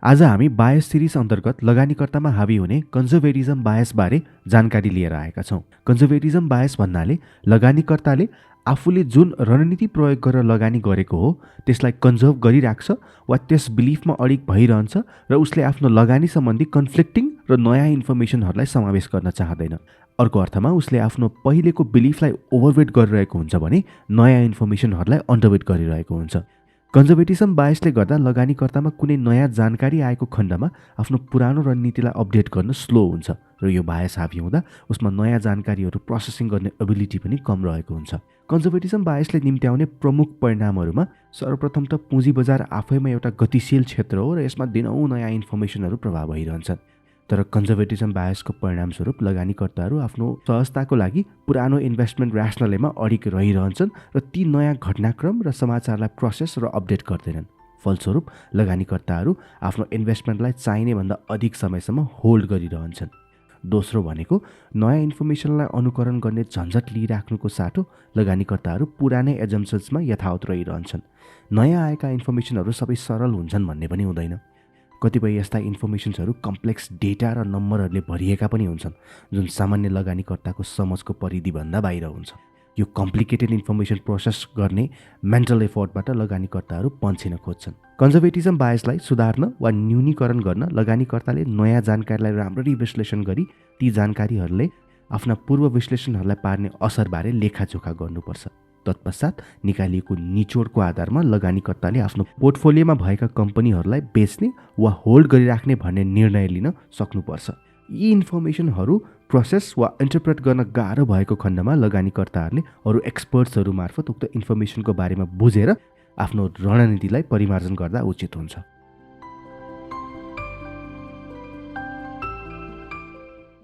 आज हामी bias series अन्तर्गत लगानीकर्तामा हावी हुने कन्जर्भेटिजम बायस बारे जानकारी लिएर आएका छौँ। कन्जर्भेटिजम बायस भन्नाले लगानीकर्ताले आफूले जुन रणनीति प्रयोग गरेर लगानी गरेको हो त्यसलाई कन्जर्भ गरिराख्छ वा त्यस बिलिफमा अडिग भइरहन्छ र उसले आफ्नो लगानी सम्बन्धी कन्फ्लिक्टिङ र नयाँ इन्फर्मेसनहरूलाई समावेश गर्न चाहदैन। अर्को अर्थमा उसले आफ्नो पहिलेको बिलिफलाई ओभरवेट गरिरहेको हुन्छ भने नयाँ इन्फर्मेसनहरूलाई अन्डरवेट गरिरहेको हुन्छ। कन्जर्भेटिजम बायसले गर्दा लगानीकर्तामा कुनै नयाँ जानकारी आएको खण्डमा आफ्नो पुरानो रणनीतिलाई अपडेट गर्न स्लो हुन्छ र यो बायस हावी हुँदा उसमा नयाँ जानकारीहरू प्रोसेसिङ गर्ने एबिलिटी पनि कम रहेको हुन्छ। कन्जर्भेटिजम बायसले निम्त्याउने प्रमुख परिणामहरूमा सर्वप्रथम त पुँजी बजार आफैमा एउटा गतिशील क्षेत्र हो र यसमा दिनौँ नयाँ इन्फर्मेसनहरू प्रभाव भइरहन्छन्। तर कन्जर्भेटिजम बायसको परिणामस्वरूप लगानीकर्ताहरू आफ्नो सहजताको लागि पुरानो इन्भेस्टमेन्ट ऱ्यासनलमा अडिग रहिरहन्छन् र ती नयाँ घटनाक्रम र समाचारलाई प्रोसेस र अपडेट गर्दैनन्। फलस्वरूप लगानीकर्ताहरू आफ्नो इन्भेस्टमेन्टलाई चाहिने भन्दा अधिक समयसम्म होल्ड गरिरहन्छन्। दोस्रो भनेको नयाँ इन्फर्मेसनलाई अनुकरण गर्ने झन्झट लिइराख्नुको साटो लगानीकर्ताहरू पुरानै एजम्पसन्समा यथावत रहिरहन्छन्। नयाँ आएका इन्फर्मेसनहरू सबै सरल हुन्छन् भन्ने पनि हुँदैन। कतिपय यस्ता इन्फर्मेसन्सहरू कम्प्लेक्स डेटा र नम्बरहरूले भरिएका पनि हुन्छन् जुन सामान्य लगानीकर्ताको समझको परिधिभन्दा बाहिर हुन्छ। यो कम्प्लिकेटेड इन्फर्मेसन प्रोसेस गर्ने मेन्टल एफर्टबाट लगानीकर्ताहरू पन्छिन खोज्छन्। कन्जर्भेटिजम बायसलाई सुधार्न वा न्यूनीकरण गर्न लगानीकर्ताले नयाँ जानकारीलाई राम्ररी विश्लेषण गरी ती जानकारीहरूले आफ्ना पूर्व विश्लेषणहरूलाई पार्ने असरबारे लेखाजोखा गर्नुपर्छ। तत्पश्चात निकालिएको निचोडको आधारमा लगानीकर्ताले आफ्नो पोर्टफोलियोमा भएका कम्पनीहरूलाई बेच्ने वा होल्ड गरिराख्ने भन्ने निर्णय लिन सक्नुपर्छ। यी इन्फर्मेसनहरू प्रोसेस वा इन्टरप्रेट गर्न गाह्रो भएको खण्डमा लगानीकर्ताहरूले अरू एक्सपर्ट्सहरू मार्फत उक्त इन्फर्मेसनको बारेमा बुझेर आफ्नो रणनीतिलाई परिमार्जन गर्दा उचित हुन्छ।